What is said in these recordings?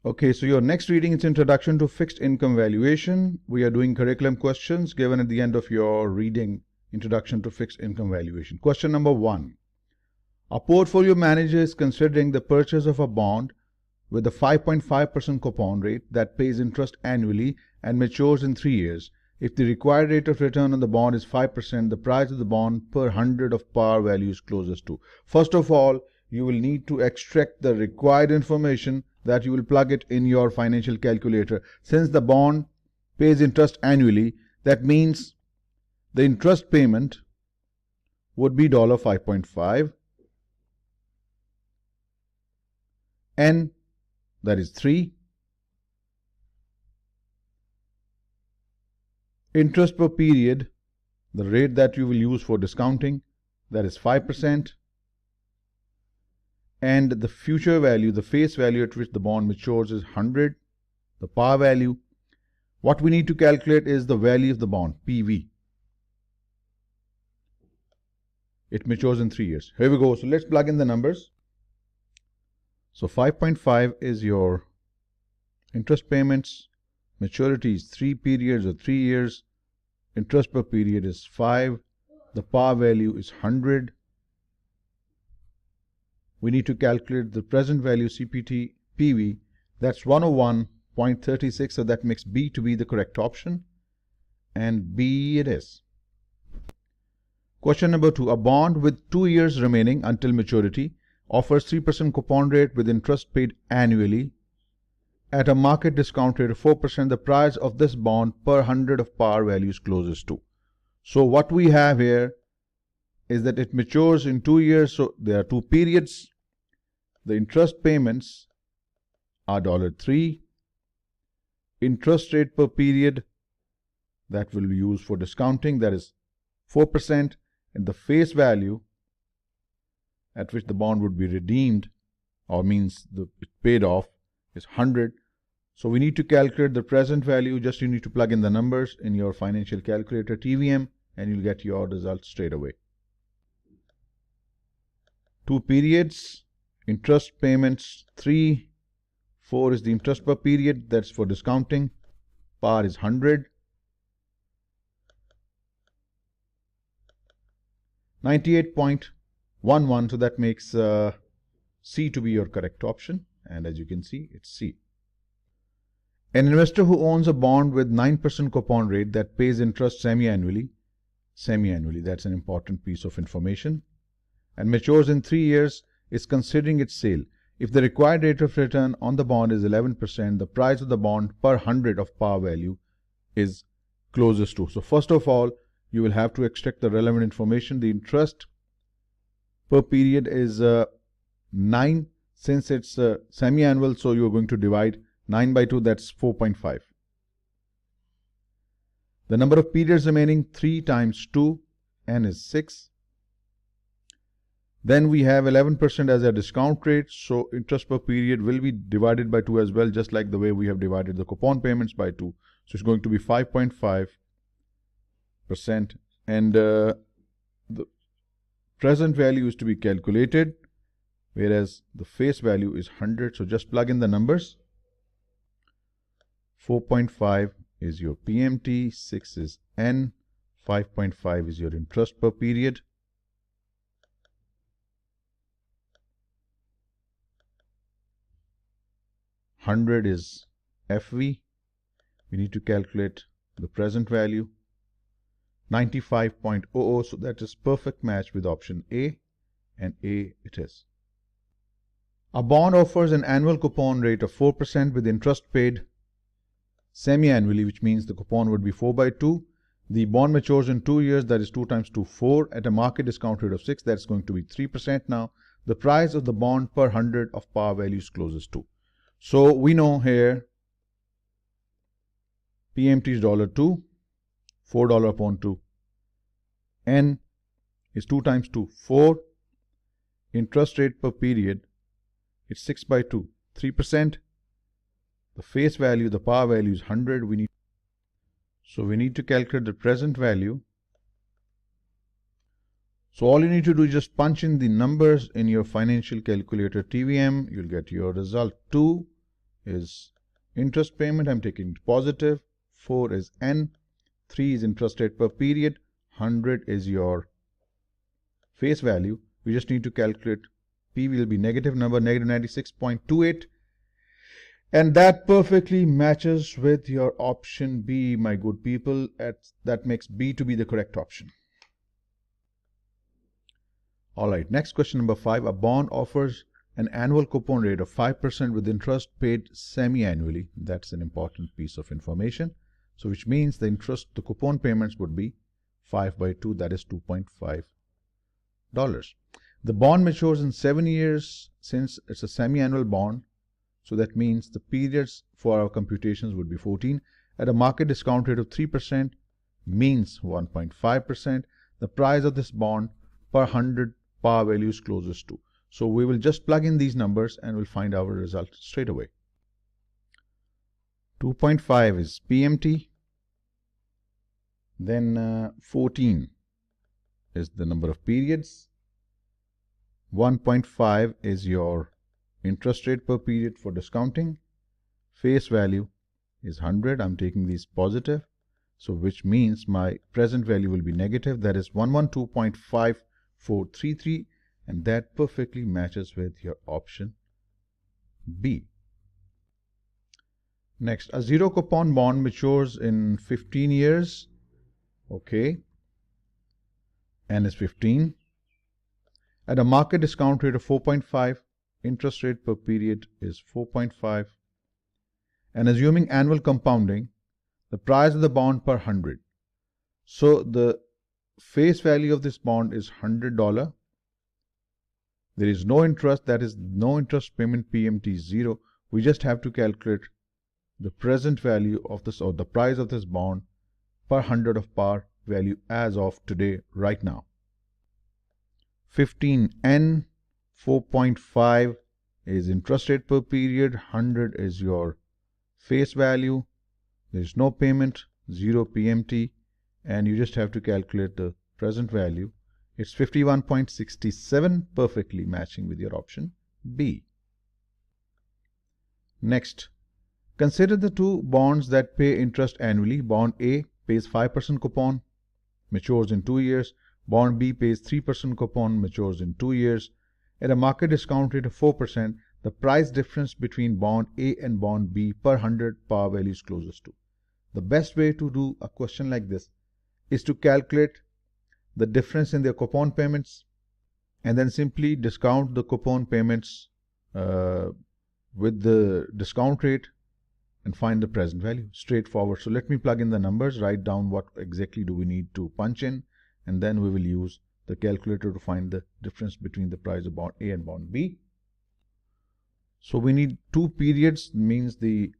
Okay, so your next reading is Introduction to Fixed Income Valuation. We are doing curriculum questions given at the end of your reading, Introduction to Fixed Income Valuation. Question number 1. A portfolio manager is considering the purchase of a bond with a 5.5% coupon rate that pays interest annually and matures in 3 years. If the required rate of return on the bond is 5%, the price of the bond per 100 of par value is closest to. First of all, you will need to extract the required information that you will plug it in your financial calculator. Since the bond pays interest annually, that means the interest payment would be $5.5. N, that is 3. Interest per period, the rate that you will use for discounting, that is 5%. And the future value, the face value at which the bond matures is 100, the par value. What we need to calculate is the value of the bond, PV. It matures in 3 years. Here we go. So let's plug in the numbers. So 5.5 is your interest payments. Maturity is 3 periods or 3 years. Interest per period is 5. The par value is 100. We need to calculate the present value CPT PV. That's 101.36. So that makes B to be the correct option. And B it is. Question number 2. A bond with 2 years remaining until maturity offers 3% coupon rate with interest paid annually. At a market discount rate of 4%, the price of this bond per 100 of par value is closest to. So what we have here is that it matures in 2 years, so there are 2 periods. The interest payments are $3. Interest rate per period that will be used for discounting, that is 4%, and the face value at which the bond would be redeemed, or means it paid off, is 100. So we need to calculate the present value. Just you need to plug in the numbers in your financial calculator TVM and you'll get your result straight away. 2 periods, interest payments 3, 4 is the interest per period, that's for discounting, par is 100, 98.11, so that makes C to be your correct option, and as you can see, it's C. An investor who owns a bond with 9% coupon rate that pays interest semi-annually, that's an important piece of information, and matures in 3 years, is considering its sale. If the required rate of return on the bond is 11%, the price of the bond per 100 of par value is closest to. So first of all, you will have to extract the relevant information. The interest per period is 9. Since it's semi-annual, so you're going to divide 9 by 2, that's 4.5. The number of periods remaining, 3 times 2, N is 6. Then we have 11% as a discount rate, so interest per period will be divided by 2 as well, just like the way we have divided the coupon payments by 2. So it's going to be 5.5%, and the present value is to be calculated, whereas the face value is 100. So just plug in the numbers. 4.5 is your PMT, 6 is N, 5.5 is your interest per period. $100 is FV. We need to calculate the present value. 95.00, so that is perfect match with option A, and A it is. A bond offers an annual coupon rate of 4% with interest paid semi-annually, which means the coupon would be 4 by 2. The bond matures in 2 years, that is 2 times 2, 4. At a market discount rate of 6, that's going to be 3% now. The price of the bond per 100 of par value is closest to. So we know here PMT is $2, $4 upon 2. N is 2 times 2, 4. Interest rate per period, it's 6 by 2, 3%. The face value, the par value is 100. So we need to calculate the present value. So all you need to do is just punch in the numbers in your financial calculator TVM. You'll get your result 2 is interest payment. I'm taking it positive. 4 is N. 3 is interest rate per period. 100 is your face value. We just need to calculate P will be negative number, negative 96.28. And that perfectly matches with your option B, my good people. That makes B to be the correct option. All right, next question number 5. A bond offers an annual coupon rate of 5% with interest paid semi-annually. That's an important piece of information. So which means the coupon payments would be 5 by 2, that is $2.5. The bond matures in 7 years since it's a semi-annual bond. So that means the periods for our computations would be 14. At a market discount rate of 3% means 1.5%. The price of this bond per 100 par value is closest to. So we will just plug in these numbers and we'll find our result straight away. 2.5 is PMT. Then 14 is the number of periods. 1.5 is your interest rate per period for discounting. Face value is 100. I'm taking these positive. So which means my present value will be negative. That is 112.5433. And that perfectly matches with your option B. Next, a zero coupon bond matures in 15 years. Okay. N is 15. At a market discount rate of 4.5, interest rate per period is 4.5. And assuming annual compounding, the price of the bond per 100. So the face value of this bond is $100. There is no interest, that is no interest payment, PMT is 0. We just have to calculate the present value of this, or the price of this bond per 100 of par value as of today, right now. 15N, 4.5 is interest rate per period, 100 is your face value. There is no payment, 0 PMT, and you just have to calculate the present value. It's 51.67, perfectly matching with your option B. Next, consider the two bonds that pay interest annually. Bond A pays 5% coupon, matures in 2 years. Bond B pays 3% coupon, matures in 2 years. At a market discount rate of 4%, the price difference between bond A and bond B per 100 par value is closest to. The best way to do a question like this is to calculate the difference in their coupon payments and then simply discount the coupon payments with the discount rate and find the present value. Straightforward. So let me plug in the numbers, write down what exactly do we need to punch in, and then we will use the calculator to find the difference between the price of bond A and bond B. So we need 2 periods, means the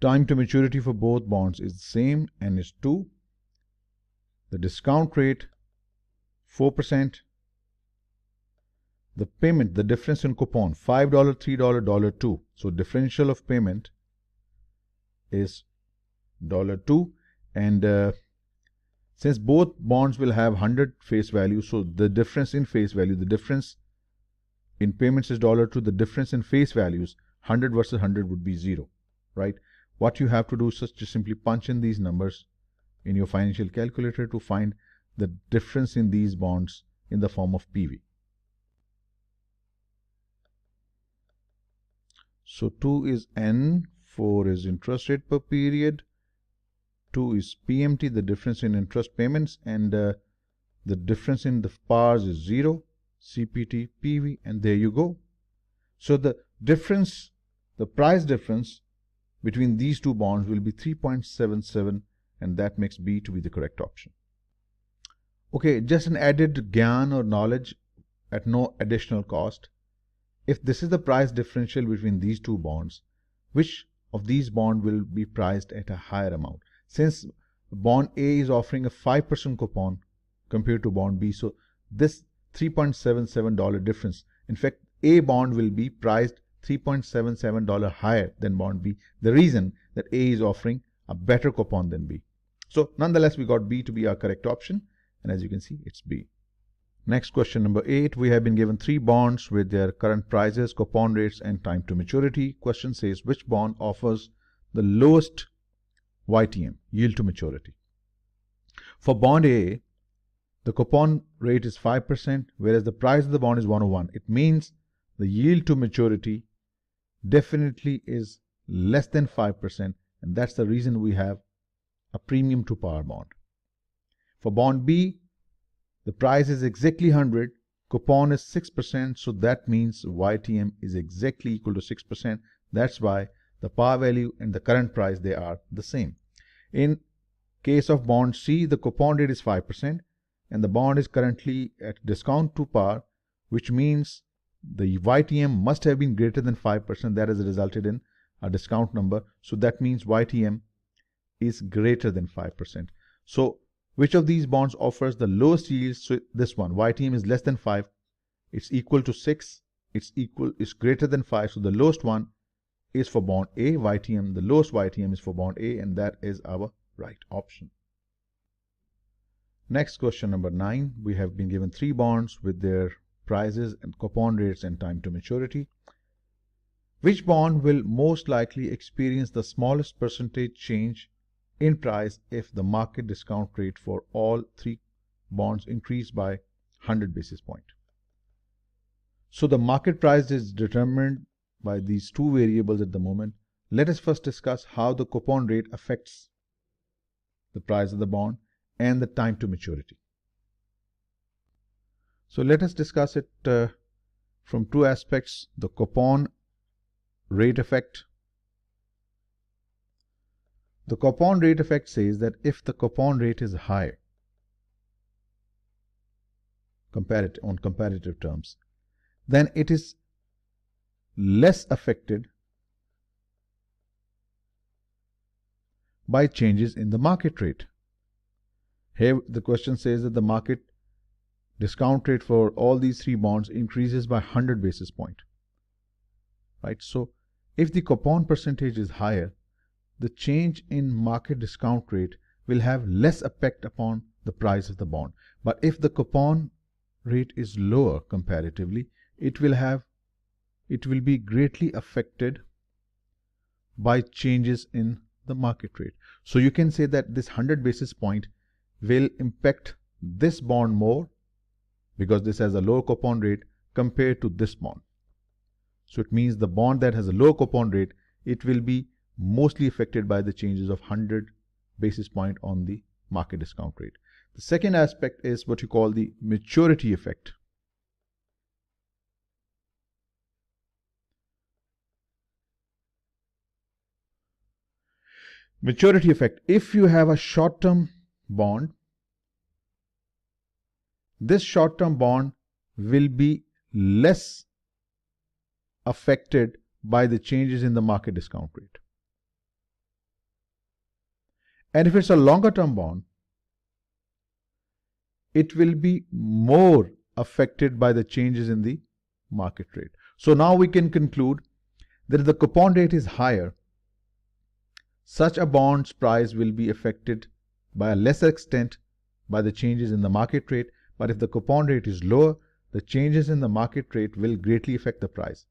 time to maturity for both bonds is the same, and is 2. The discount rate 4%. The payment, the difference in coupon, $5, $3, $2. So differential of payment is $2, and since both bonds will have 100 face value, so the difference in face value, the difference in payments is $2, the difference in face values, 100 versus 100 would be 0, right? What you have to do is just simply punch in these numbers in your financial calculator to find the difference in these bonds in the form of PV. So 2 is N, 4 is interest rate per period, 2 is PMT, the difference in interest payments, and the difference in the pars is 0, CPT, PV, and there you go. So the difference, the price difference between these two bonds will be 3.77, and that makes B to be the correct option. Okay, just an added gyan or knowledge at no additional cost. If this is the price differential between these two bonds, which of these bonds will be priced at a higher amount? Since bond A is offering a 5% coupon compared to bond B, so this $3.77 difference, in fact, A bond will be priced $3.77 higher than bond B. The reason that A is offering a better coupon than B. So nonetheless, we got B to be our correct option, and as you can see, it's B. Next question number 8. We have been given 3 bonds with their current prices, coupon rates and time to maturity. Question says which bond offers the lowest YTM, yield to maturity. For bond A, the coupon rate is 5%, whereas the price of the bond is 101. It means the yield to maturity definitely is less than 5%, and that's the reason we have a premium to par bond. For bond B, the price is exactly 100, coupon is 6%, so that means YTM is exactly equal to 6%. That's why the par value and the current price, they are the same. In case of bond C, the coupon rate is 5% and the bond is currently at discount to par, which means the YTM must have been greater than 5%. That has resulted in a discount number. So that means YTM is greater than 5%. So which of these bonds offers the lowest yield? So this one, YTM is less than 5. It's equal to 6. It's greater than 5. So the lowest one is for bond A, YTM. The lowest YTM is for bond A, and that is our right option. Next question number 9. We have been given 3 bonds with their prices and coupon rates and time to maturity. Which bond will most likely experience the smallest percentage change in price if the market discount rate for all 3 bonds increase by 100 basis points? So the market price is determined by these 2 variables at the moment. Let us first discuss how the coupon rate affects the price of the bond and the time to maturity. So let us discuss it from 2 aspects: the coupon rate effect. The coupon rate effect says that if the coupon rate is higher, on comparative terms, then it is less affected by changes in the market rate. Here the question says that the market discount rate for all these 3 bonds increases by 100 basis points. Right? So if the coupon percentage is higher, the change in market discount rate will have less effect upon the price of the bond. But if the coupon rate is lower comparatively, it will be greatly affected by changes in the market rate. So you can say that this 100 basis point will impact this bond more because this has a lower coupon rate compared to this bond. So it means the bond that has a low coupon rate, it will be mostly affected by the changes of 100 basis point on the market discount rate. The second aspect is what you call the maturity effect. Maturity effect. If you have a short-term bond, this short-term bond will be less affected by the changes in the market discount rate. And if it's a longer term bond, it will be more affected by the changes in the market rate. So now we can conclude that if the coupon rate is higher, such a bond's price will be affected by a lesser extent by the changes in the market rate. But if the coupon rate is lower, the changes in the market rate will greatly affect the price.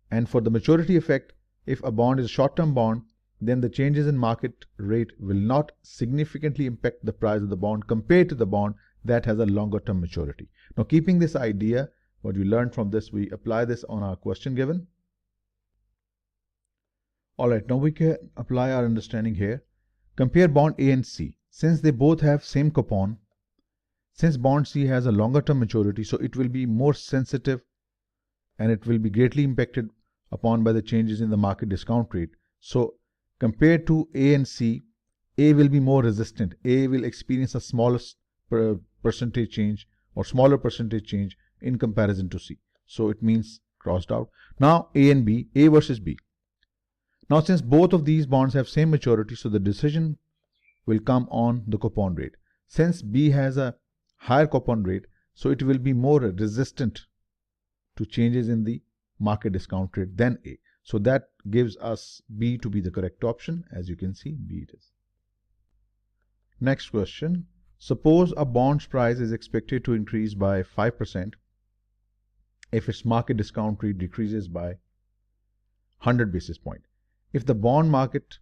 And for the maturity effect, if a bond is a short-term bond, then the changes in market rate will not significantly impact the price of the bond compared to the bond that has a longer-term maturity. Now, keeping this idea, what we learned from this, we apply this on our question given. All right, now we can apply our understanding here. Compare bond A and C. Since they both have same coupon, since bond C has a longer term maturity, so it will be more sensitive and it will be greatly impacted upon by the changes in the market discount rate. So compared to A and C, A will be more resistant. A will experience a smallest percentage change or smaller percentage change in comparison to C. So it means crossed out. Now A and B, A versus B. Now since both of these bonds have same maturity, so the decision will come on the coupon rate. Since B has a higher coupon rate, so it will be more resistant to changes in the market discount rate than A. So that gives us B to be the correct option. As you can see, B it is. Next question. Suppose a bond's price is expected to increase by 5% if its market discount rate decreases by 100 basis points. If the bond market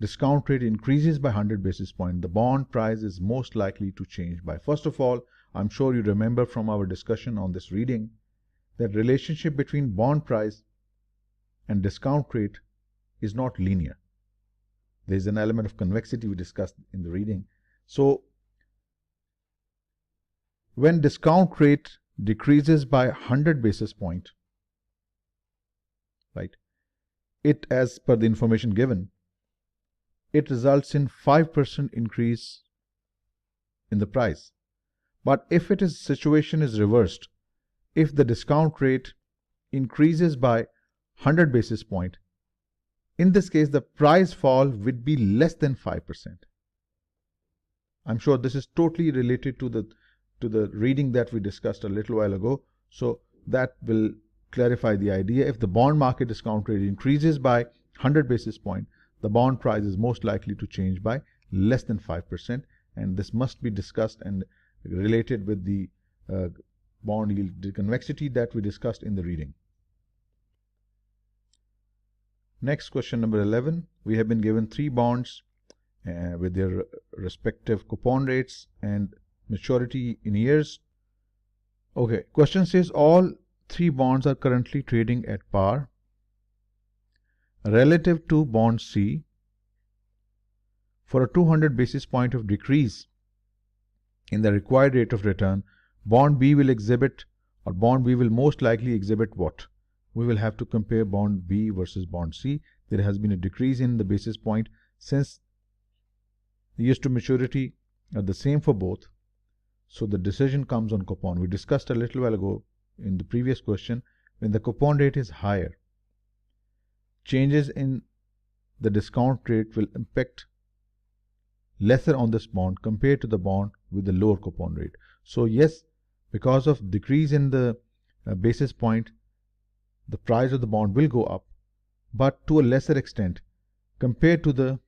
discount rate increases by 100 basis points, the bond price is most likely to change by. First of all, I'm sure you remember from our discussion on this reading that relationship between bond price and discount rate is not linear. There is an element of convexity we discussed in the reading. So when discount rate decreases by 100 basis point, right, it, as per the information given, it results in 5% increase in the price. But if situation is reversed, if the discount rate increases by 100 basis point, in this case the price fall would be less than 5%. I'm sure this is totally related to the reading that we discussed a little while ago, so that will clarify the idea. If the bond market discount rate increases by 100 basis point, the bond price is most likely to change by less than 5%, and this must be discussed and related with the bond yield convexity that we discussed in the reading. Next, question number 11. We have been given 3 bonds with their respective coupon rates and maturity in years. Okay, question says all 3 bonds are currently trading at par relative to bond C. For a 200 basis point of decrease in the required rate of return, bond B will exhibit, or bond B will most likely exhibit what? We will have to compare bond B versus bond C. There has been a decrease in the basis point since the years to maturity are the same for both. So the decision comes on coupon. We discussed a little while ago in the previous question, when the coupon rate is higher, changes in the discount rate will impact lesser on this bond compared to the bond with the lower coupon rate. So yes, because of decrease in the basis point, the price of the bond will go up, but to a lesser extent compared to the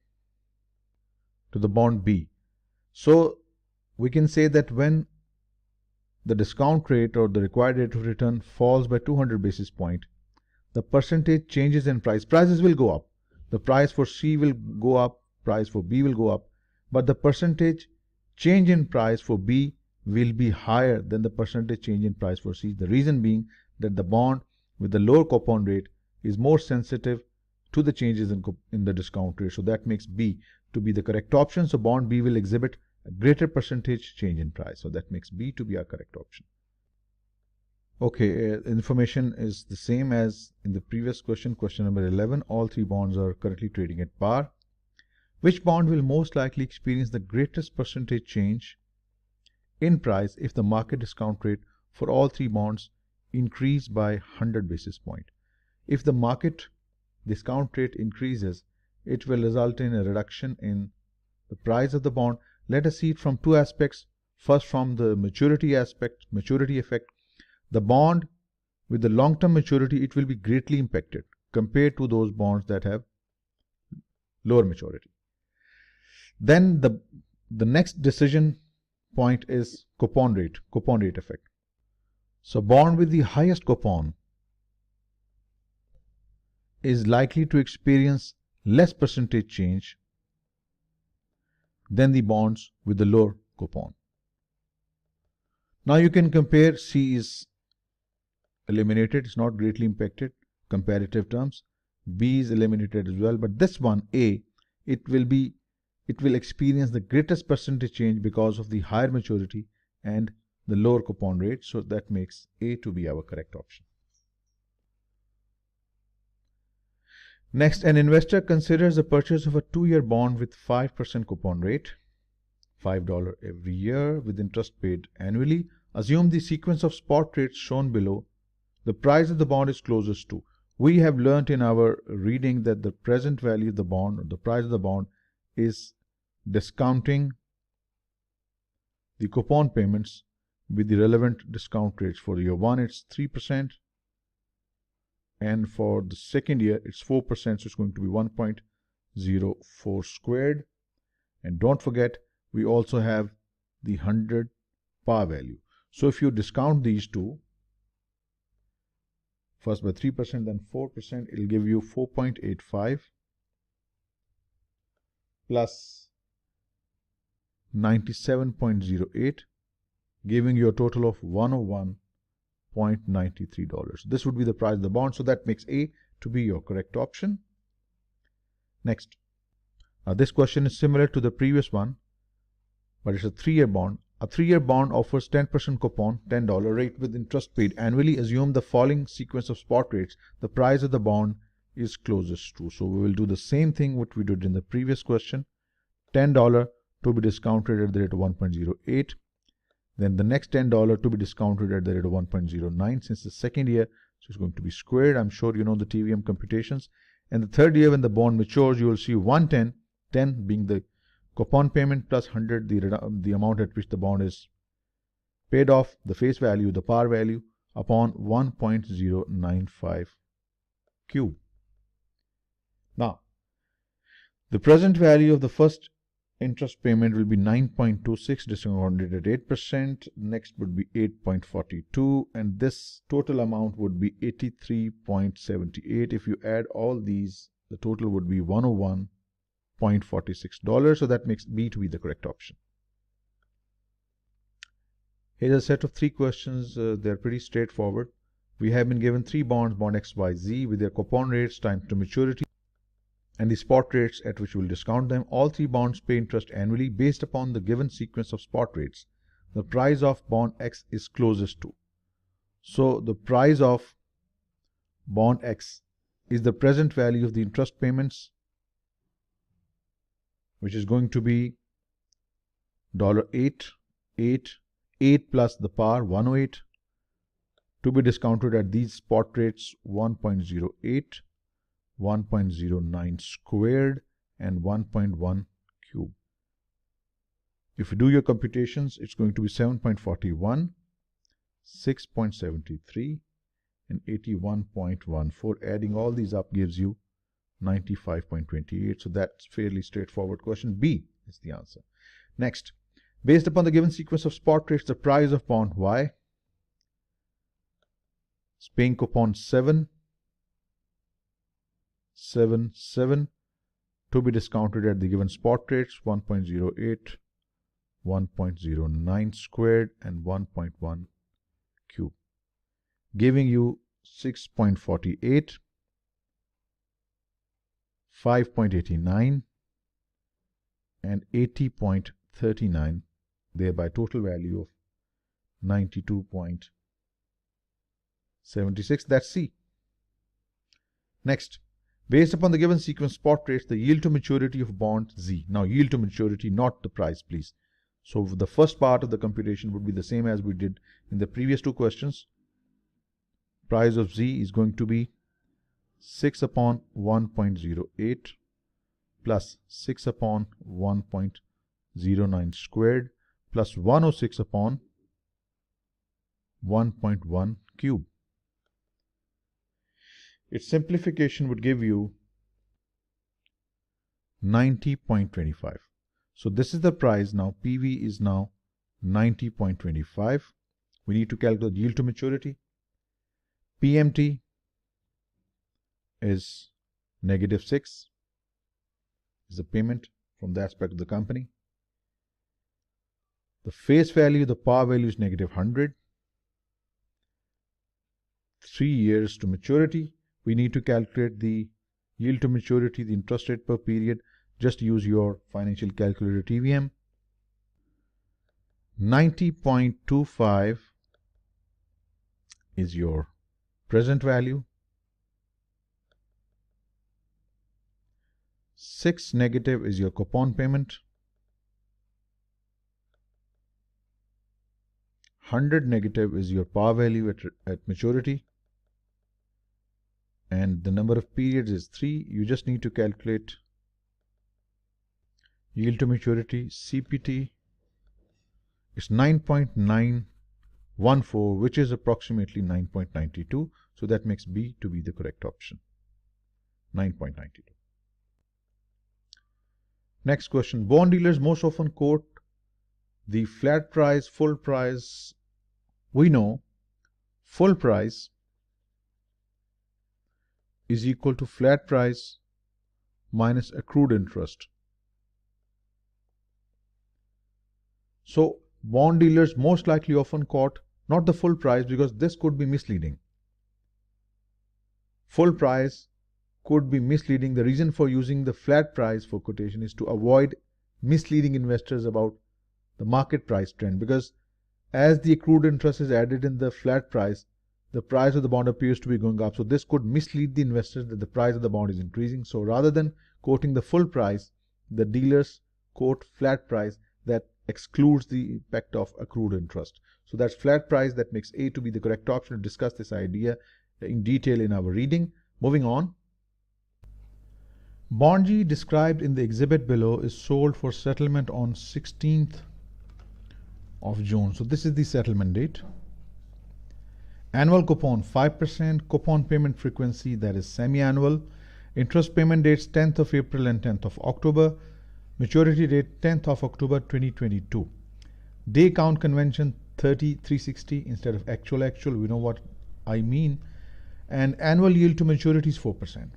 bond B. So we can say that when the discount rate or the required rate of return falls by 200 basis point, the percentage changes in prices will go up. The price for C will go up, price for B will go up, but the percentage change in price for B will be higher than the percentage change in price for C. The reason being that the bond with the lower coupon rate is more sensitive to the changes in the discount rate. So that makes B to be the correct option. So bond B will exhibit a greater percentage change in price. So that makes B to be our correct option. Okay, information is the same as in the previous question, question number 11. All 3 bonds are currently trading at par. Which bond will most likely experience the greatest percentage change in price if the market discount rate for all 3 bonds increase by 100 basis point? If the market discount rate increases, it will result in a reduction in the price of the bond. Let us see it from 2 aspects. First, from the maturity aspect, maturity effect. The bond with the long-term maturity, it will be greatly impacted compared to those bonds that have lower maturity. Then the next decision point is coupon rate effect. So bond with the highest coupon is likely to experience less percentage change than the bonds with the lower coupon. Now you can compare. C is eliminated, it's not greatly impacted, comparative terms. B is eliminated as well, but this one, A, it will experience the greatest percentage change because of the higher maturity and the lower coupon rate. So that makes A to be our correct option. Next, an investor considers the purchase of a 2-year bond with 5% coupon rate, $5 every year with interest paid annually. Assume the sequence of spot rates shown below. The price of the bond is closest to. We have learnt in our reading that the present value of the bond, or the price of the bond, is discounting the coupon payments with the relevant discount rates. For year 1, it's 3%. And for the second year, it's 4%. So it's going to be 1.04 squared. And don't forget, we also have the 100 par value. So if you discount these two, first by 3%, then 4%, it will give you 4.85 plus 97.08, giving you a total of $101.93. This would be the price of the bond, so that makes A to be your correct option. Next, this question is similar to the previous one, but it's a 3-year bond. A 3-year bond offers 10% coupon, $10 rate with interest paid annually. Assume the following sequence of spot rates. The price of the bond is closest to. So we will do the same thing what we did in the previous question. $10 to be discounted at the rate of 1.08. Then the next $10 to be discounted at the rate of 1.09. Since the second year, so it's going to be squared. I'm sure you know the TVM computations. And the third year, when the bond matures, you will see 110, 10 being the coupon payment plus 100, the amount at which the bond is paid off, the face value, the par value, upon 1.095 cube. Now, the present value of the first interest payment will be 9.26 discounted at 8%. Next would be 8.42, and this total amount would be 83.78. If you add all these, the total would be $101.46. So that makes B to be the correct option. Here's a set of 3 questions. They're pretty straightforward. We have been given 3 bonds, bond X, Y, Z, with their coupon rates, time to maturity, and the spot rates at which we will discount them. All 3 bonds pay interest annually based upon the given sequence of spot rates. The price of bond X is closest to. So the price of bond X is the present value of the interest payments, which is going to be $8 plus the par, 108, to be discounted at these spot rates, 1.08, 1.09 squared, and 1.1 cube. If you do your computations, it's going to be 7.41, 6.73, and 81.14. Adding all these up gives you 95.28. So that's fairly straightforward question. B is the answer. Next, based upon the given sequence of spot rates, the price of bond Y is paying coupon 7 to be discounted at the given spot rates, 1.08, 1.09 squared, and 1.1 cube, giving you 6.48, 5.89, and 80.39, thereby total value of 92.76. That's C. Next, based upon the given sequence spot rates, the yield to maturity of bond Z. Now, yield to maturity, not the price, please. So the first part of the computation would be the same as we did in the previous 2 questions. Price of Z is going to be 6 upon 1.08 plus 6 upon 1.09 squared plus 106 upon 1.1 cube. Its simplification would give you 90.25. So this is the price now. PV is now 90.25. We need to calculate yield to maturity. PMT is -6, is the payment from the aspect of the company. The face value, the par value is -100. 3 years to maturity. We need to calculate the yield to maturity, the interest rate per period. Just use your financial calculator TVM. 90.25 is your present value. 6 negative is your coupon payment. 100 negative is your par value at maturity. And the number of periods is 3. You just need to calculate yield to maturity. CPT is 9.914, which is approximately 9.92. So that makes B to be the correct option. 9.92. Next question. Bond dealers most often quote the flat price, full price, we know full price is equal to flat price minus accrued interest. So bond dealers most likely often quote not the full price because this could be misleading. Full price could be misleading. The reason for using the flat price for quotation is to avoid misleading investors about the market price trend, because as the accrued interest is added in the flat price, the price of the bond appears to be going up. So this could mislead the investors that the price of the bond is increasing. So rather than quoting the full price, the dealers quote flat price that excludes the effect of accrued interest. So that's flat price. That makes A to be the correct option. To discuss this idea in detail in our reading. Moving on. Bond G described in the exhibit below is sold for settlement on 16th of June. So this is the settlement date. Annual coupon 5%, coupon payment frequency, that is semi-annual. Interest payment dates 10th of April and 10th of October. Maturity date 10th of October 2022. Day count convention 30/360 instead of actual. We know what I mean. And annual yield to maturity is 4%.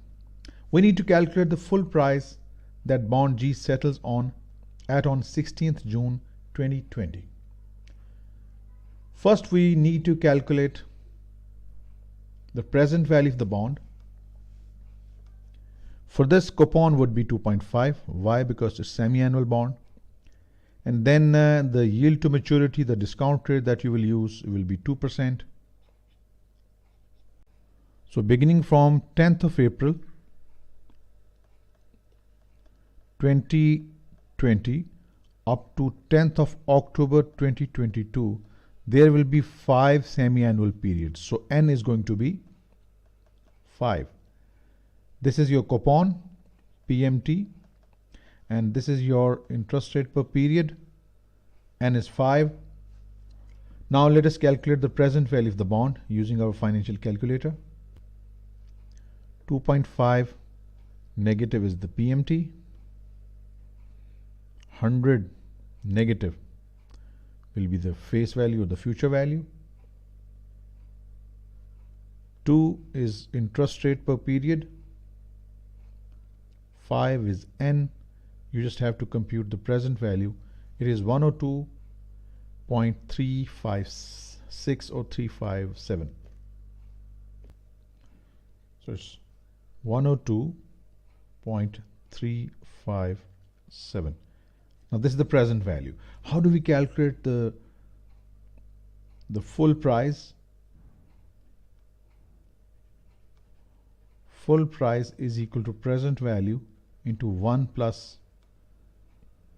We need to calculate the full price that bond G settles on 16th June 2020. First, we need to calculate the present value of the bond. For this, coupon would be 2.5. Why? Because it's semi-annual bond. And then the yield to maturity, the discount rate that you will use will be 2%. So beginning from 10th of April 2020 up to 10th of October 2022, there will be 5 semi-annual periods. So N is going to be 5. This is your coupon, PMT, and this is your interest rate per period. N is 5. Now let us calculate the present value of the bond using our financial calculator. 2.5 negative is the PMT. 100 negative will be the face value or the future value. 2 is interest rate per period. 5 is N. You just have to compute the present value. It is 102.356 or 357. So it's 102.357. Now this is the present value. How do we calculate the full price? Full price is equal to present value into 1 plus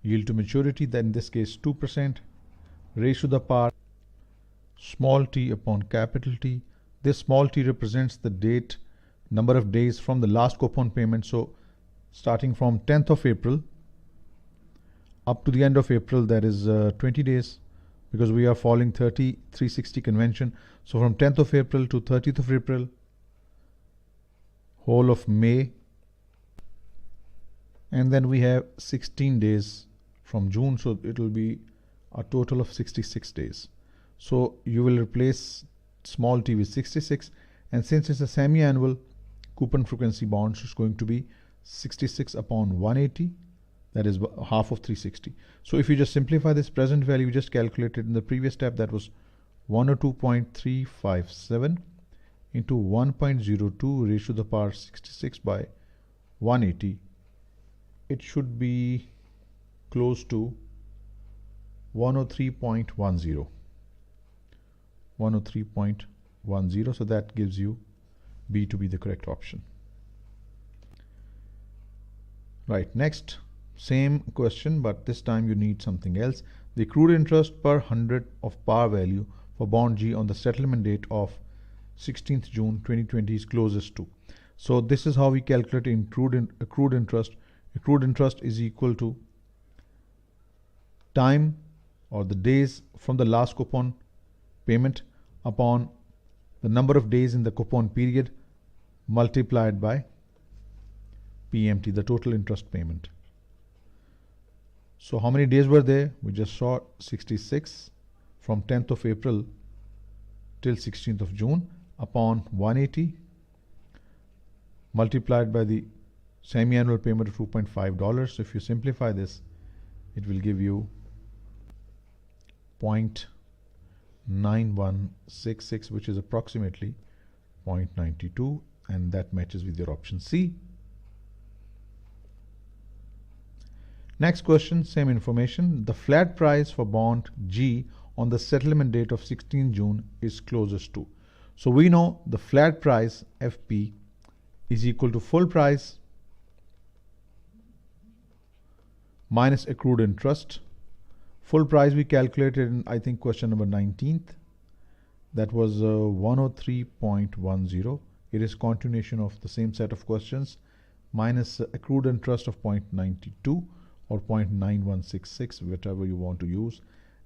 yield to maturity, then in this case 2%, raised to the power small t upon capital T. This small t represents the date, number of days from the last coupon payment. So starting from 10th of April up to the end of April, that is 20 days, because we are following 30/360 convention. So from 10th of April to 30th of April, whole of May, and then we have 16 days from June, so it will be a total of 66 days. So you will replace small t with 66, and since it's a semi-annual coupon frequency bond, so it's going to be 66 upon 180, that is half of 360. So if you just simplify this present value, we just calculated in the previous step, that was 102.357 into 1.02 raised to the power 66 by 180. It should be close to 103.10. 103.10. So that gives you B to be the correct option. Right, next, same question, but this time you need something else. The accrued interest per 100 of par value for bond G on the settlement date of 16th June 2020 is closest to. So this is how we calculate accrued interest. Accrued interest is equal to time or the days from the last coupon payment upon the number of days in the coupon period multiplied by PMT, the total interest payment. So how many days were there? We just saw 66 from 10th of April till 16th of June upon 180 multiplied by the semi-annual payment of $2.5. So if you simplify this, it will give you 0.9166, which is approximately 0.92, and that matches with your option C. Next question, same information. The flat price for bond G on the settlement date of 16 June is closest to. So we know the flat price FP is equal to full price minus accrued interest. Full price we calculated in, I think, question number 19th. That was 103.10. It is continuation of the same set of questions minus accrued interest of 0.92 or 0.9166, whatever you want to use,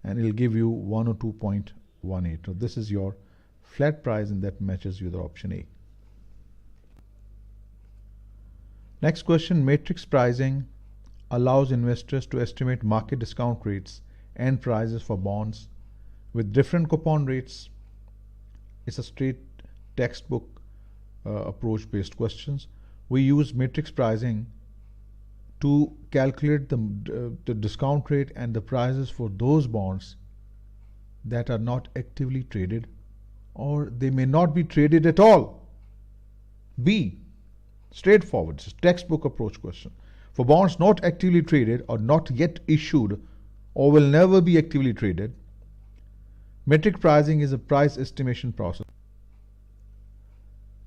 and it will give you 102.18. So this is your flat price, and that matches with option A. Next question, matrix pricing allows investors to estimate market discount rates and prices for bonds with different coupon rates. It's a straight textbook approach based questions. We use matrix pricing to calculate the discount rate and the prices for those bonds that are not actively traded, or they may not be traded at all. B, straightforward, it's a textbook approach question. For bonds not actively traded or not yet issued or will never be actively traded, metric pricing is a price estimation process.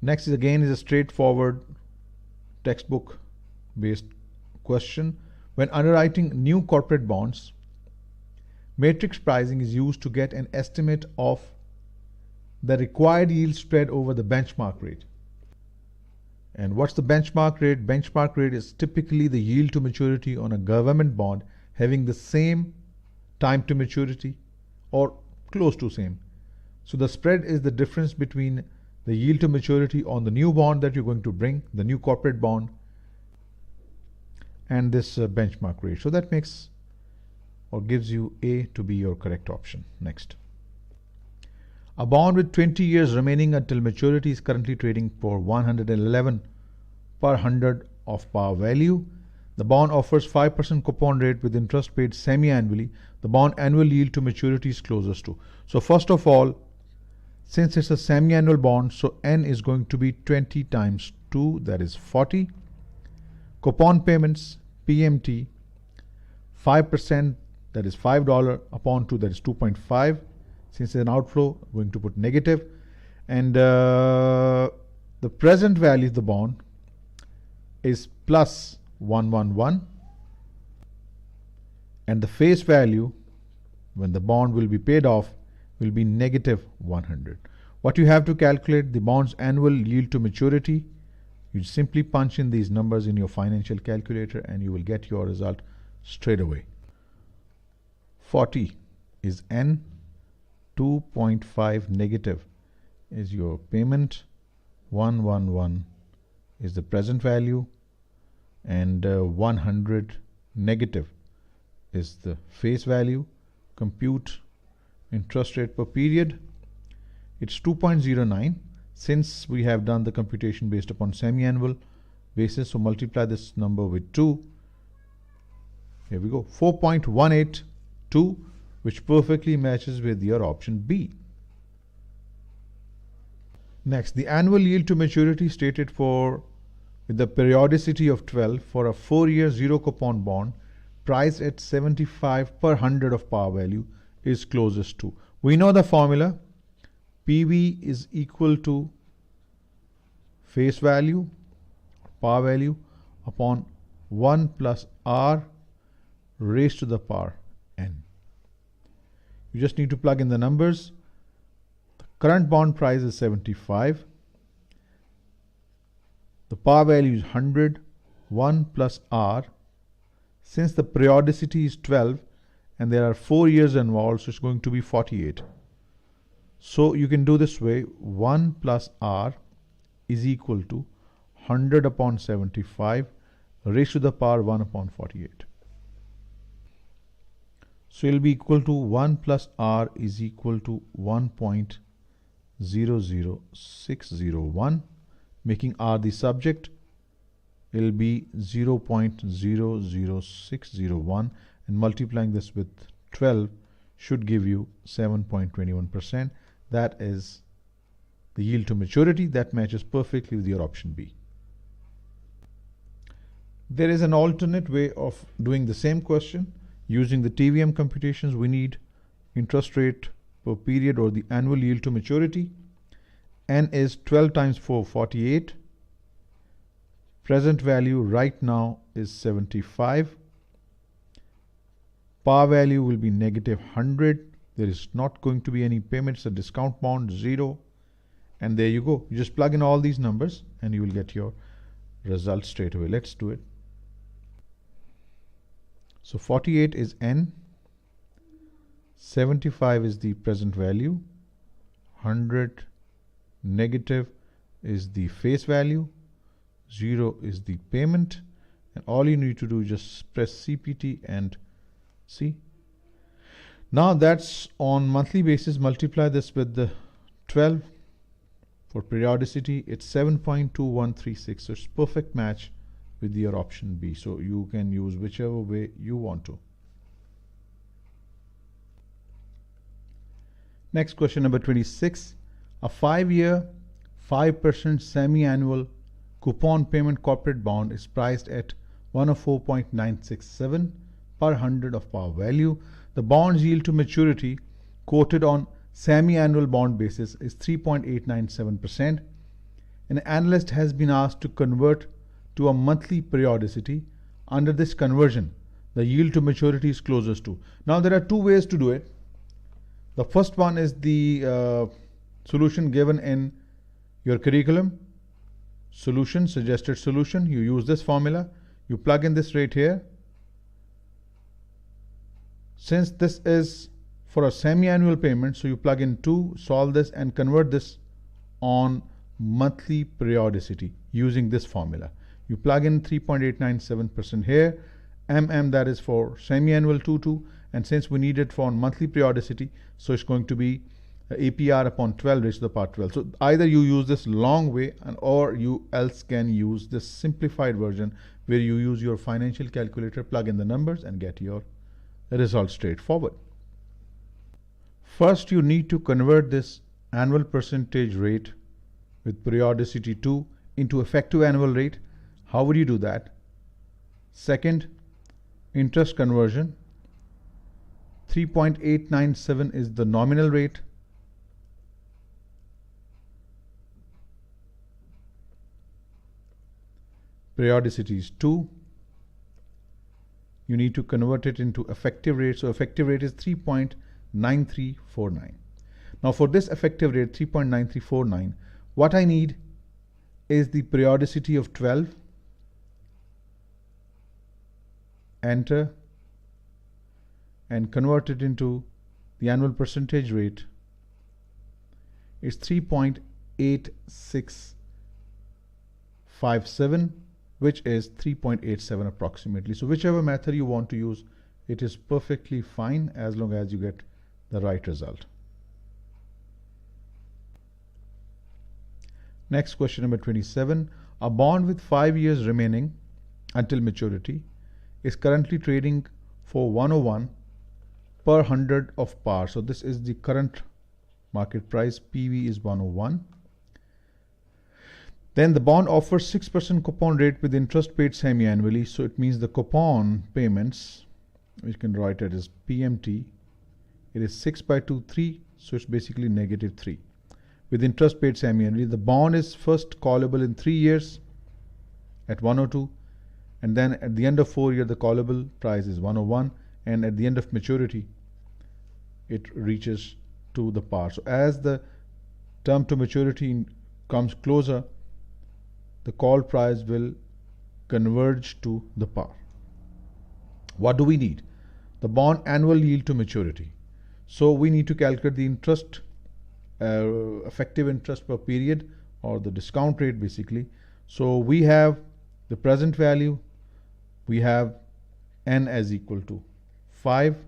Next is again a straightforward textbook based question. When underwriting new corporate bonds, matrix pricing is used to get an estimate of the required yield spread over the benchmark rate. And what's the benchmark rate? Benchmark rate is typically the yield to maturity on a government bond having the same time to maturity or close to same. So the spread is the difference between the yield to maturity on the new bond that you're going to bring, the new corporate bond, and this benchmark rate. So that makes or gives you A to be your correct option. Next. A bond with 20 years remaining until maturity is currently trading for 111 per 100 of par value. The bond offers 5% coupon rate with interest paid semi-annually. The bond annual yield to maturity is closest to. So first of all, since it's a semi-annual bond, so N is going to be 20 times 2, that is 40. Coupon payments, PMT, 5%, that is $5 upon 2, that is 2.5. Since it's an outflow, we're going to put negative. And the present value of the bond is plus 111. And the face value, when the bond will be paid off, will be negative 100. What you have to calculate, the bond's annual yield to maturity. You simply punch in these numbers in your financial calculator and you will get your result straight away. 40 is N. 2.5 negative is your payment, 111 is the present value, and 100 negative is the face value. Compute interest rate per period. It's 2.09. Since we have done the computation based upon semi-annual basis, so multiply this number with 2. Here we go, 4.182, which perfectly matches with your option B. Next, the annual yield to maturity stated for with the periodicity of 12 for a 4-year zero coupon bond priced at 75 per 100 of par value is closest to. We know the formula. PV is equal to face value, par value, upon 1 plus R raised to the power N. You just need to plug in the numbers. The current bond price is 75. The par value is 100. 1 plus R. Since the periodicity is 12 and there are 4 years involved, so it's going to be 48. So you can do this way. 1 plus R is equal to 100 upon 75 raised to the power 1 upon 48. So it will be equal to 1 plus R is equal to 1.00601, making R the subject. It will be 0.00601, and multiplying this with 12 should give you 7.21%. That is the yield to maturity. That matches perfectly with your option B. There is an alternate way of doing the same question. Using the TVM computations, we need interest rate per period, or the annual yield to maturity. N is 12 times 4, 48. Present value right now is 75. Par value will be negative 100. There is not going to be any payments. A discount bond 0. And there you go. You just plug in all these numbers and you will get your result straight away. Let's do it. So 48 is N, 75 is the present value, 100 negative is the face value, 0 is the payment, and all you need to do is just press CPT and see. Now that's on monthly basis. Multiply this with the 12 for periodicity. It's 7.2136. So it's perfect match with your option B. So you can use whichever way you want to. Next question, number 26. A 5-year, 5% semi-annual coupon payment corporate bond is priced at 104.967 per 100 of par value. The bond's yield to maturity quoted on semi-annual bond basis is 3.897%. An analyst has been asked to convert to a monthly periodicity. Under this conversion, the yield to maturity is closest to. Now there are two ways to do it. The first one is the solution given in your curriculum. Solution, suggested solution. You use this formula. You plug in this rate here. Since this is for a semi-annual payment, so you plug in 2, solve this and convert this on monthly periodicity using this formula. You plug in 3.897% here, that is for semi-annual 2, and since we need it for monthly periodicity, so it's going to be APR upon 12 raised to the power 12. So either you use this long way, or you else can use this simplified version where you use your financial calculator, plug in the numbers and get your result straightforward. First, you need to convert this annual percentage rate with periodicity 2 into effective annual rate. How would you do that? Second, interest conversion. 3.897 is the nominal rate. Periodicity is 2. You need to convert it into effective rate. So effective rate is 3.9349. Now for this effective rate, 3.9349, what I need is the periodicity of 12. Enter and convert it into the annual percentage rate. It's 3.8657, which is 3.87 approximately. So whichever method you want to use, it is perfectly fine as long as you get the right result. Next question, number 27. A bond with 5 years remaining until maturity is currently trading for 101 per 100 of par. So this is the current market price. PV is 101. Then the bond offers 6% coupon rate with interest paid semi-annually. So it means the coupon payments, we can write it as PMT. It is 6/2, so it's basically -3. With interest paid semi-annually, the bond is first callable in 3 years at 102. And then at the end of 4 years, the callable price is 101. And at the end of maturity, it reaches to the par. So as the term to maturity comes closer, the call price will converge to the par. What do we need? The bond annual yield to maturity. So we need to calculate the interest, effective interest per period, or the discount rate basically. So we have the present value. We have N as equal to 5.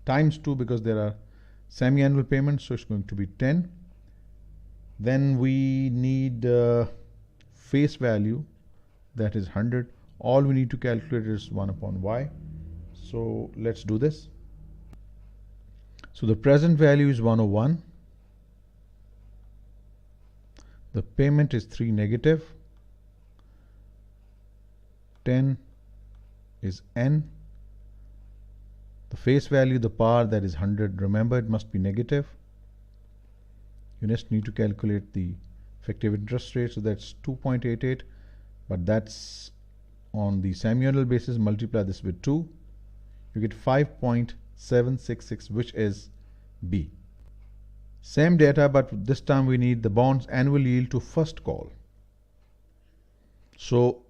times 2 because there are semi-annual payments, so it's going to be 10. Then we need face value, that is 100. All we need to calculate is 1 upon y. So let's do this. So the present value is 101. The payment is 3 negative. 10 is n. The face value, the power, that is 100. Remember, it must be negative. You just need to calculate the effective interest rate. So that's 2.88, but that's on the semi-annual basis. Multiply this with 2. You get 5.766, which is B. Same data, but this time we need the bond's annual yield to first call. So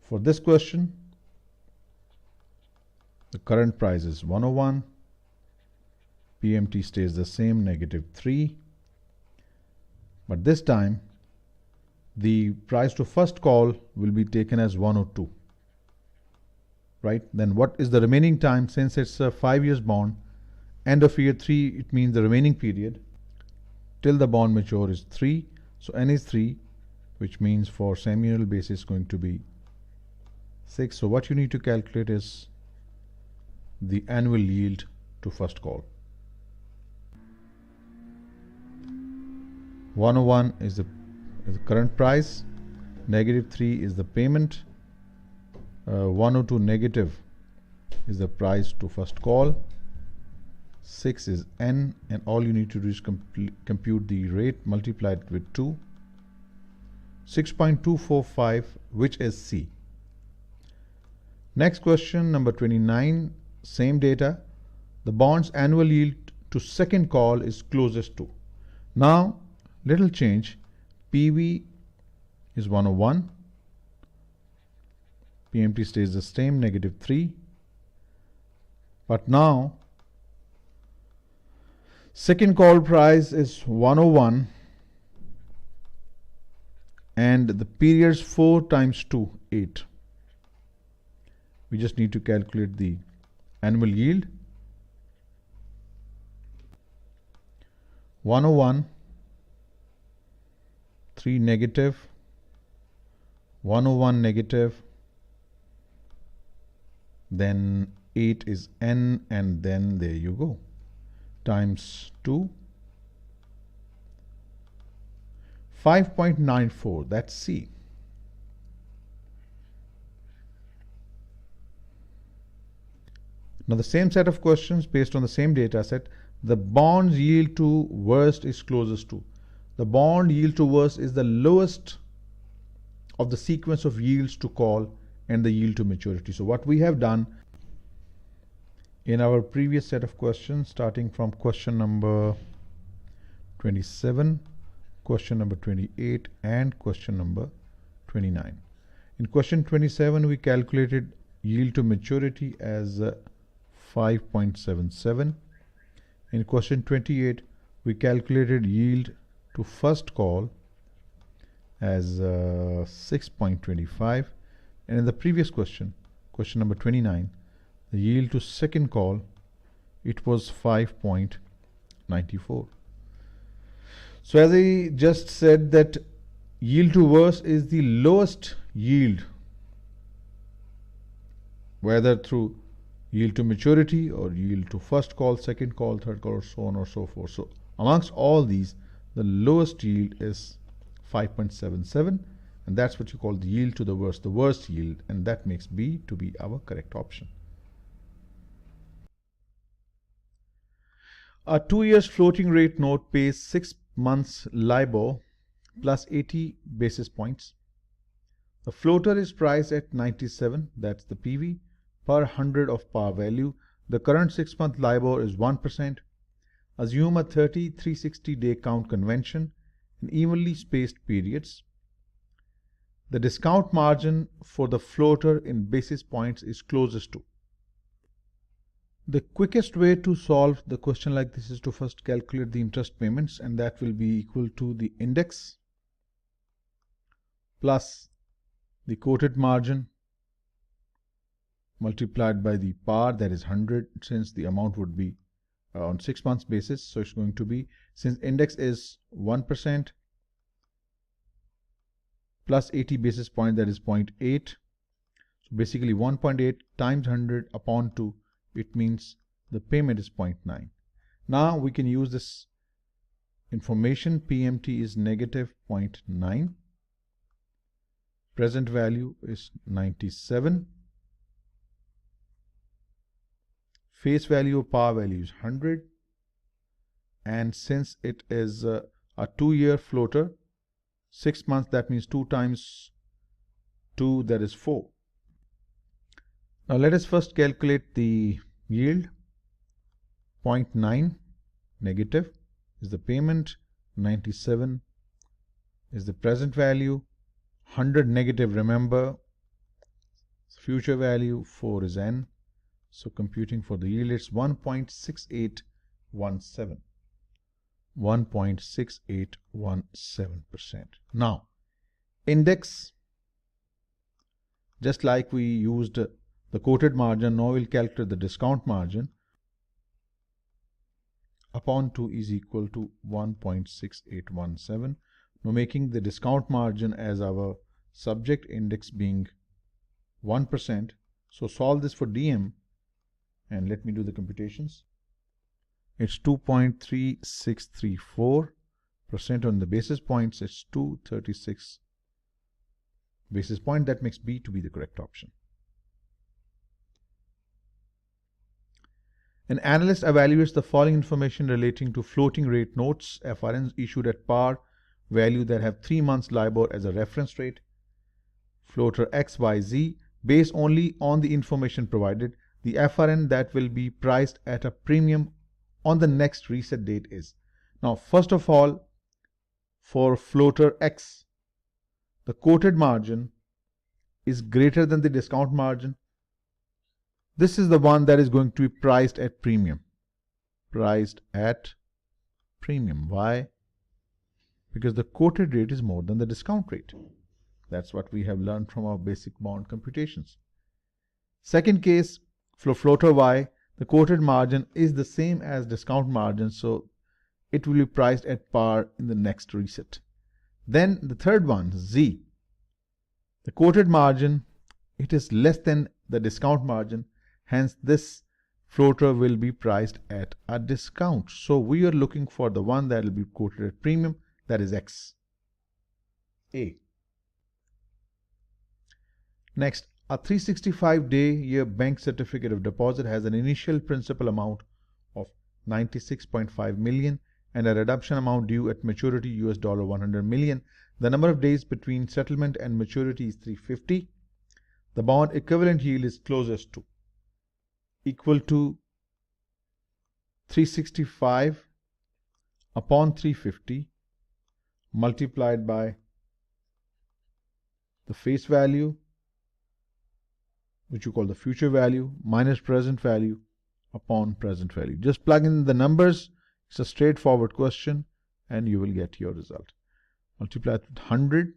for this question, the current price is 101. PMT stays the same, negative 3. But this time, the price to first call will be taken as 102. Right? Then what is the remaining time? Since it's a 5 years bond, end of year 3, it means the remaining period till the bond mature is 3. So n is 3, which means for semi-annual basis going to be 6. So what you need to calculate is the annual yield to first call. 101 is the current price, negative 3 is the payment, 102 negative is the price to first call, 6 is n, and all you need to do is compute the rate, multiply it with 2, 6.245, which is C. Next question, number 29, same data. The bond's annual yield to second call is closest to. Now, little change. PV is 101. PMT stays the same, negative 3. But now, second call price is 101. And the periods 4 times 2, 8. We just need to calculate the annual yield. 101, 3 negative, 101 negative, then 8 is n, and then there you go, times 2, 5.94, that's C. Now the same set of questions based on the same data set. The bond's yield to worst is closest to. The bond yield to worst is the lowest of the sequence of yields to call and the yield to maturity. So what we have done in our previous set of questions, starting from question number 27, question number 28, and question number 29. In question 27, we calculated yield to maturity as 5.77. In question 28, we calculated yield to first call as 6.25. And in the previous question, question number 29, the yield to second call, it was 5.94. So as I just said, that yield to worst is the lowest yield, whether through yield to maturity or yield to first call, second call, third call, or so on or so forth. So amongst all these, the lowest yield is 5.77, and that's what you call the yield to the worst yield, and that makes B to be our correct option. A 2 years floating rate note pays 6 months LIBOR plus 80 basis points. The floater is priced at 97, that's the PV, per 100 of par value. The current 6-month LIBOR is 1%. Assume a 360-day count convention in evenly spaced periods. The discount margin for the floater in basis points is closest to. The quickest way to solve the question like this is to first calculate the interest payments, and that will be equal to the index plus the quoted margin multiplied by the par, that is 100, since the amount would be on 6 months basis. So it's going to be, since index is 1% plus 80 basis point, that is 0.8. So basically 1.8 times 100 upon 2, it means the payment is 0.9. Now we can use this information. PMT is negative 0.9. Present value is 97. Face value of par value is 100. And since it is a 2-year floater, 6 months, that means 2 times 2, that is 4. Now let us first calculate the yield. 0.9 negative is the payment, 97 is the present value, 100 negative, remember, future value, 4 is n. So computing for the yield, it's 1.6817. 1.6817%. Now, index, just like we used the quoted margin, now we'll calculate the discount margin. Upon 2 is equal to 1.6817. Now making the discount margin as our subject, index being 1%. So solve this for DM and let me do the computations. It's 2.3634% on the basis points. It's 236 basis point. That makes B to be the correct option. An analyst evaluates the following information relating to floating rate notes, FRNs issued at par value that have 3 months LIBOR as a reference rate. Floater XYZ, based only on the information provided, the FRN that will be priced at a premium on the next reset date is. Now, first of all, for floater X, the quoted margin is greater than the discount margin. This is the one that is going to be priced at premium. Priced at premium. Why? Because the quoted rate is more than the discount rate. That's what we have learned from our basic bond computations. Second case, for floater Y, the quoted margin is the same as discount margin, so it will be priced at par in the next reset. Then the third one, Z, the quoted margin, it is less than the discount margin. Hence, this floater will be priced at a discount. So we are looking for the one that will be quoted at premium, that is X. A. Next, a 365-day-year bank certificate of deposit has an initial principal amount of $96.5 million and a redemption amount due at maturity US $100 million. The number of days between settlement and maturity is 350. The bond equivalent yield is closest to equal to 365 upon 350 multiplied by the face value, which you call the future value, minus present value upon present value. Just plug in the numbers. It's a straightforward question and you will get your result. Multiply with 100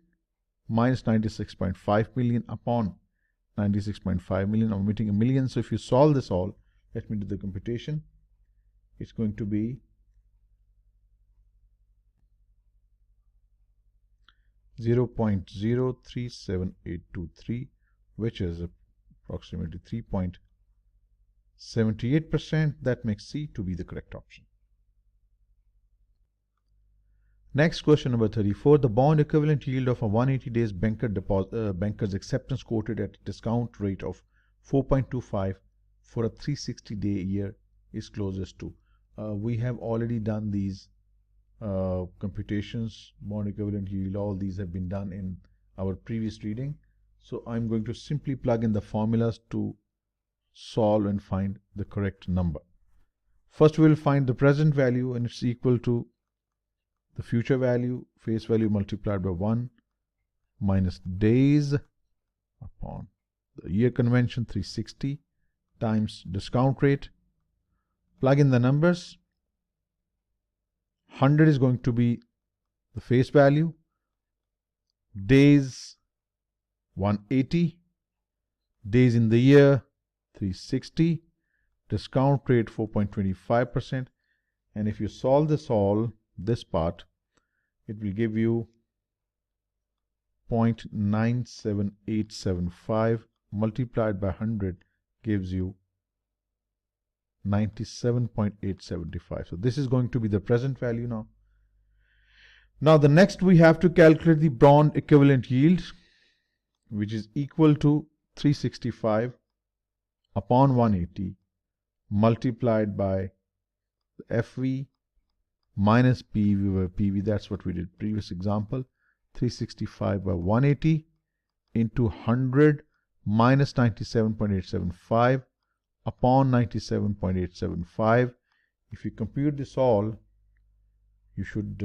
minus 96.5 million upon 96.5 million, omitting a million. So if you solve this all, let me do the computation. It's going to be 0.037823, which is approximately 3.78%. That makes C to be the correct option. Next, question number 34. The bond equivalent yield of a 180 days banker's acceptance quoted at a discount rate of 4.25 for a 360-day year is closest to. We have already done these computations, bond equivalent yield, all these have been done in our previous reading. So I'm going to simply plug in the formulas to solve and find the correct number. First, we will find the present value, and it's equal to the future value, face value multiplied by 1 minus days upon the year convention 360 times discount rate. Plug in the numbers. 100 is going to be the face value, days 180, days in the year 360, discount rate 4.25%, and if you solve this part, it will give you 0.97875 multiplied by 100 gives you 97.875. So this is going to be the present value now. Now the next we have to calculate the bond equivalent yield, which is equal to 365 upon 180 multiplied by FV minus PV by PV. That's what we did previous example. 365 by 180 into 100 minus 97.875 upon 97.875. If you compute this all, you should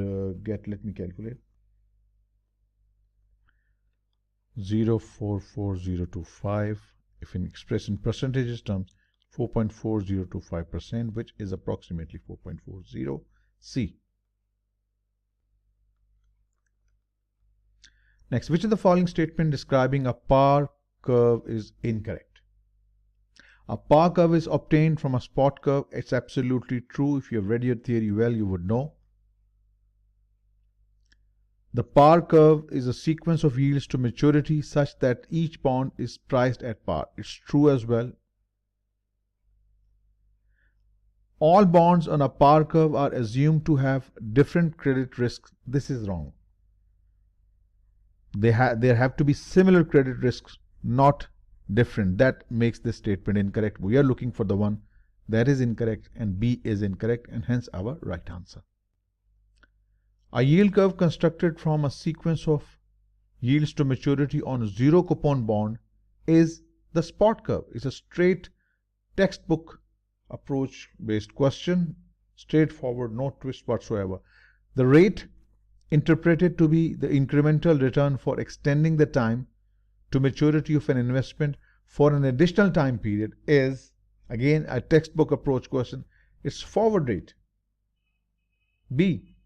get, let me calculate, 0.44025. If expressed in percentages terms, 4.4025%, which is approximately 4.40 C. Next, which of the following statement describing a par curve is incorrect? A par curve is obtained from a spot curve. It's absolutely true. If you have read your theory well, you would know. The par curve is a sequence of yields to maturity such that each bond is priced at par. It's true as well. All bonds on a par curve are assumed to have different credit risks. This is wrong. There have to be similar credit risks, not different. That makes this statement incorrect. We are looking for the one that is incorrect, and B is incorrect, and hence our right answer. A yield curve constructed from a sequence of yields to maturity on a zero coupon bond is the spot curve. It's a straight textbook approach based question, straightforward, no twist whatsoever. The rate interpreted to be the incremental return for extending the time to maturity of an investment for an additional time period is, again, a textbook approach question. It's forward rate. B.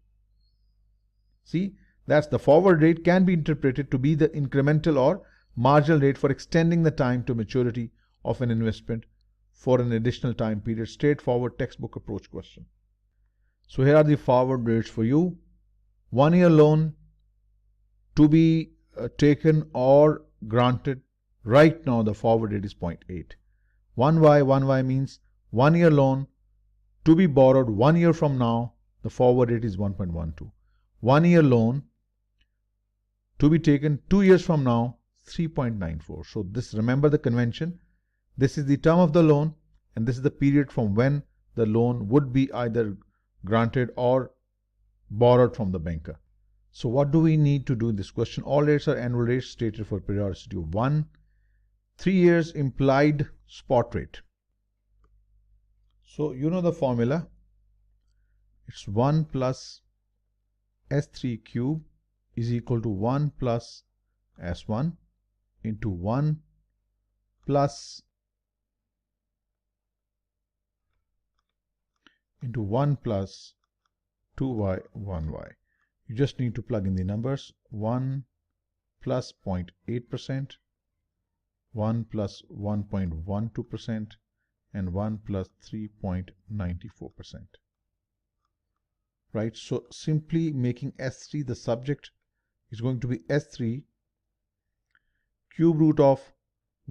See, that's the forward rate can be interpreted to be the incremental or marginal rate for extending the time to maturity of an investment for an additional time period. Straightforward textbook approach question. So here are the forward rates for you. 1 year loan to be taken or granted. Right now the forward rate is 0.8. 1Y means 1 year loan to be borrowed 1 year from now. The forward rate is 1.12. 1 year loan to be taken 2 years from now, 3.94. So this, remember the convention. This is the term of the loan, and this is the period from when the loan would be either granted or borrowed from the banker. So what do we need to do in this question? All rates are annual rates stated for periodicity of 1. 3 years implied spot rate. So you know the formula. It's 1 plus S3 cube is equal to 1 plus S1 into 1 plus 2y 1y. You just need to plug in the numbers. 1 plus 0.8%, 1 plus 1.12%, and 1 plus 3.94%. Right, so simply making S3 the subject is going to be S3 cube root of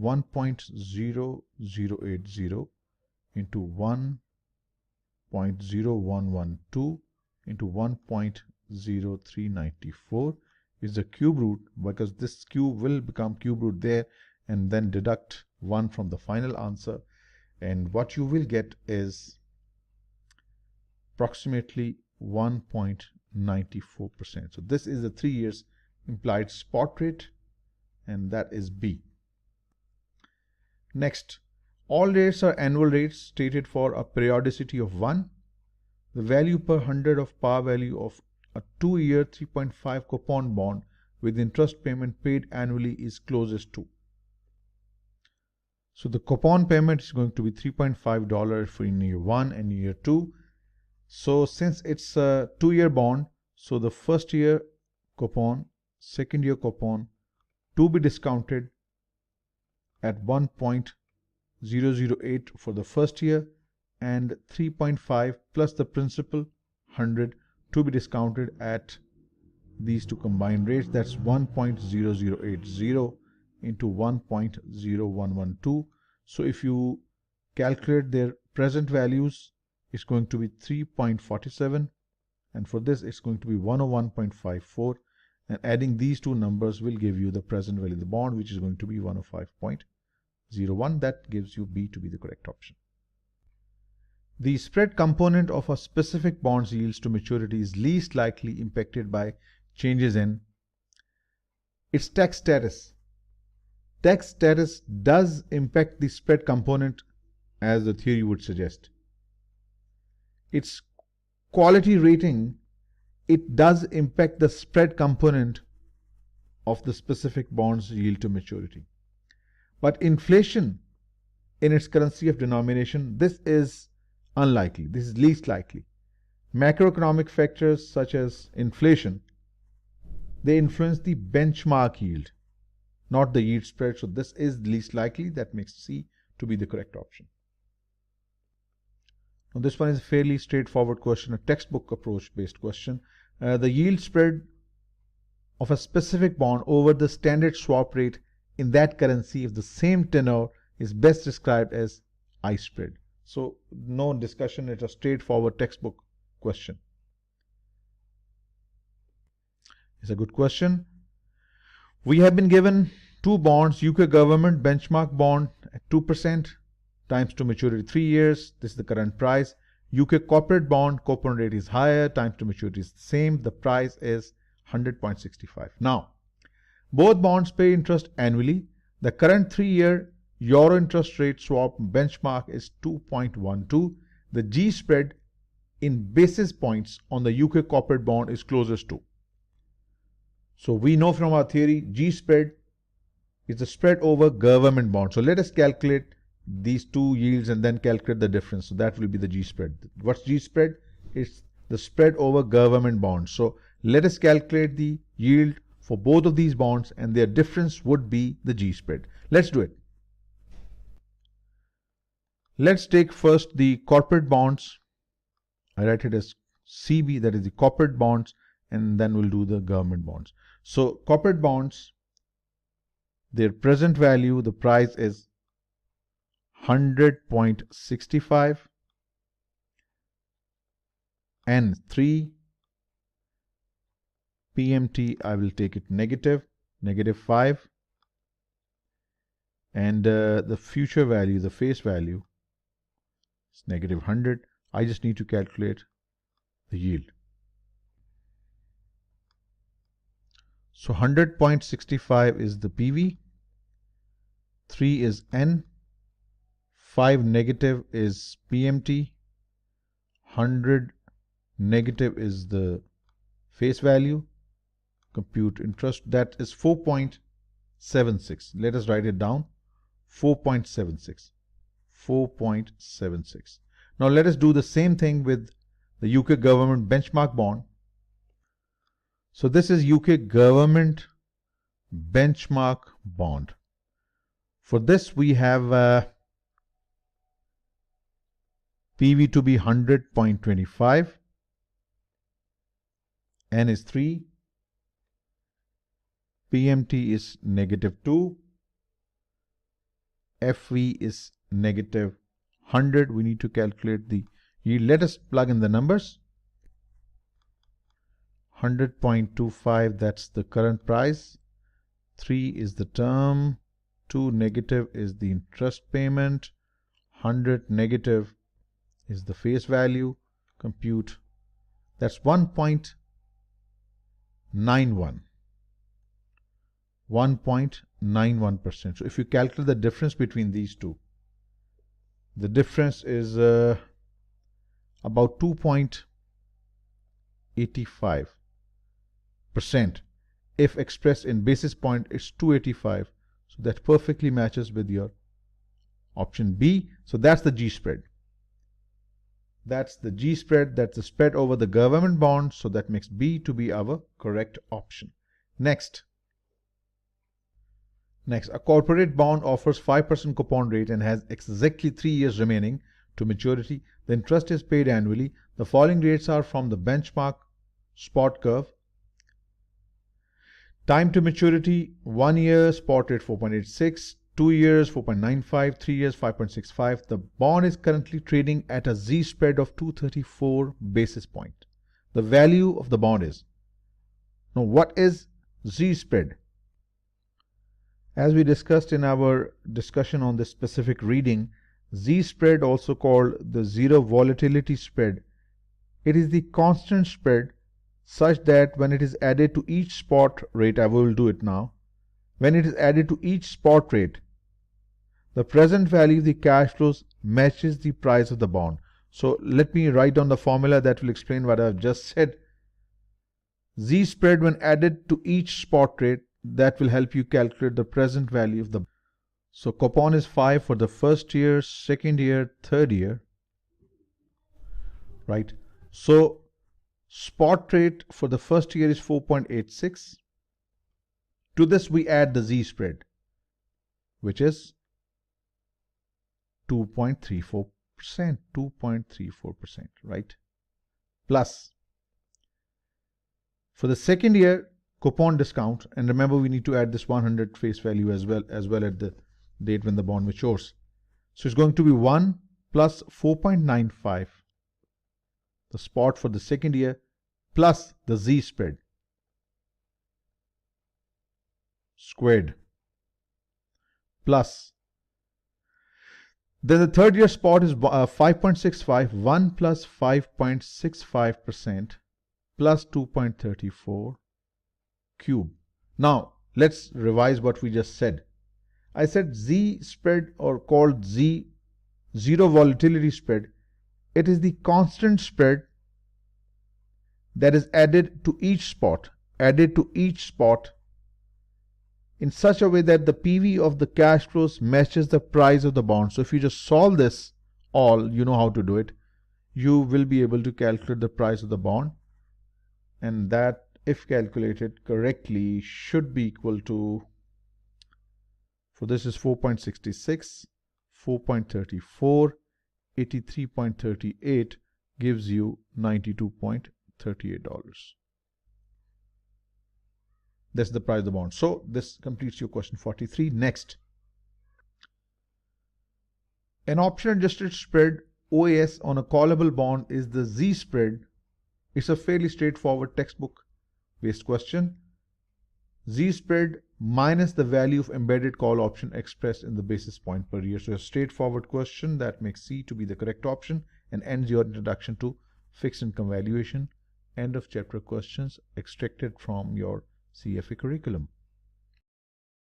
1.0080 into 1.0112 into 1.0394 is the cube root, because this cube will become cube root there, and then deduct 1 from the final answer, and what you will get is approximately 1.94%. So this is the 3 years implied spot rate, and that is B. Next, all rates are annual rates stated for a periodicity of 1. The value per 100 of par value of a 2-year 3.5 coupon bond with interest payment paid annually is closest to. So the coupon payment is going to be $3.5 for in year 1 and year 2. So since it's a 2-year bond, so the first year coupon, second year coupon to be discounted at 1.1 0.008 for the first year, and 3.5 plus the principal 100 to be discounted at these two combined rates. That's 1.0080 into 1.0112. So if you calculate their present values, it's going to be 3.47, and for this it's going to be 101.54, and adding these two numbers will give you the present value of the bond, which is going to be 105.01. That gives you B to be the correct option. The spread component of a specific bond's yields to maturity is least likely impacted by changes in its tax status. Tax status does impact the spread component, as the theory would suggest. Its quality rating, it does impact the spread component of the specific bond's yield to maturity. But inflation in its currency of denomination, this is unlikely. This is least likely. Macroeconomic factors such as inflation, they influence the benchmark yield, not the yield spread. So this is least likely. That makes C to be the correct option. Now this one is a fairly straightforward question, a textbook approach based question. The yield spread of a specific bond over the standard swap rate in that currency of the same tenor is best described as I spread. So no discussion, it's a straightforward textbook question. It's a good question. We have been given two bonds, UK government benchmark bond at 2% times to maturity 3 years. This is the current price. UK corporate bond, coupon rate is higher, time to maturity is the same. The price is 100.65. Now, both bonds pay interest annually. The current 3-year Euro interest rate swap benchmark is 2.12. The G spread in basis points on the UK corporate bond is closest to. So we know from our theory, G spread is the spread over government bond. So let us calculate these two yields and then calculate the difference. So that will be the G spread. What's G spread? It's the spread over government bonds. So let us calculate the yield for both of these bonds, and their difference would be the G spread. Let's do it. Let's take first the corporate bonds. I write it as CB, that is the corporate bonds, and then we'll do the government bonds. So corporate bonds, their present value, the price is 100.65, N3, PMT, I will take it negative 5, and the future value, the face value, is negative 100. I just need to calculate the yield. So 100.65 is the PV, 3 is N, 5 negative is PMT, 100 negative is the face value, compute interest, that is 4.76. Let us write it down, 4.76. 4.76. Now let us do the same thing with the UK government benchmark bond. So this is UK government benchmark bond. For this we have PV to be 100.25, N is 3, PMT is negative 2, FV is negative 100. We need to calculate the yield. Let us plug in the numbers. 100.25, that's the current price. 3 is the term. 2 negative is the interest payment. 100 negative is the face value. Compute. That's 1.91. 1.91%. So if you calculate the difference between these two, the difference is about 2.85%. If expressed in basis point, it's 285. So that perfectly matches with your option B. So that's the G spread. That's the G spread. That's the spread over the government bond. So that makes B to be our correct option. Next Next, a corporate bond offers 5% coupon rate and has exactly 3 years remaining to maturity. The interest is paid annually. The following rates are from the benchmark spot curve. Time to maturity: 1 year spot rate 4.86, 2 years 4.95, 3 years 5.65. The bond is currently trading at a Z spread of 234 basis point. The value of the bond is. Now, what is Z spread? As we discussed in our discussion on this specific reading, Z spread, also called the zero volatility spread, it is the constant spread such that when it is added to each spot rate, I will do it now, when it is added to each spot rate, the present value of the cash flows matches the price of the bond. So let me write down the formula that will explain what I've just said. Z spread when added to each spot rate, that will help you calculate the present value of the. So coupon is 5 for the first year, second year, third year, right? So spot rate for the first year is 4.86. To this we add the Z spread, which is 2.34%, 2.34%, right? Plus, for the second year, coupon discount, and remember we need to add this 100 face value as well at the date when the bond matures. So it's going to be 1 plus 4.95, the spot for the second year, plus the Z spread squared, plus then the third year spot is 5.65, 1 plus 5.65% plus 2.34 cube. Now let's revise what we just said. I said Z spread, or called Z zero volatility spread, it is the constant spread that is added to each spot in such a way that the PV of the cash flows matches the price of the bond. So if you just solve this all, you know how to do it, you will be able to calculate the price of the bond, and that, if calculated correctly, should be equal to, for this is 4.66, 4.34, 83.38 gives you $92.38. That's the price of the bond. So this completes your question 43. Next, an option adjusted spread OAS on a callable bond is the Z spread. It's a fairly straightforward textbook based question. Z spread minus the value of embedded call option expressed in the basis point per year. So a straightforward question that makes C to be the correct option and ends your introduction to fixed income valuation. End of chapter questions extracted from your CFA curriculum.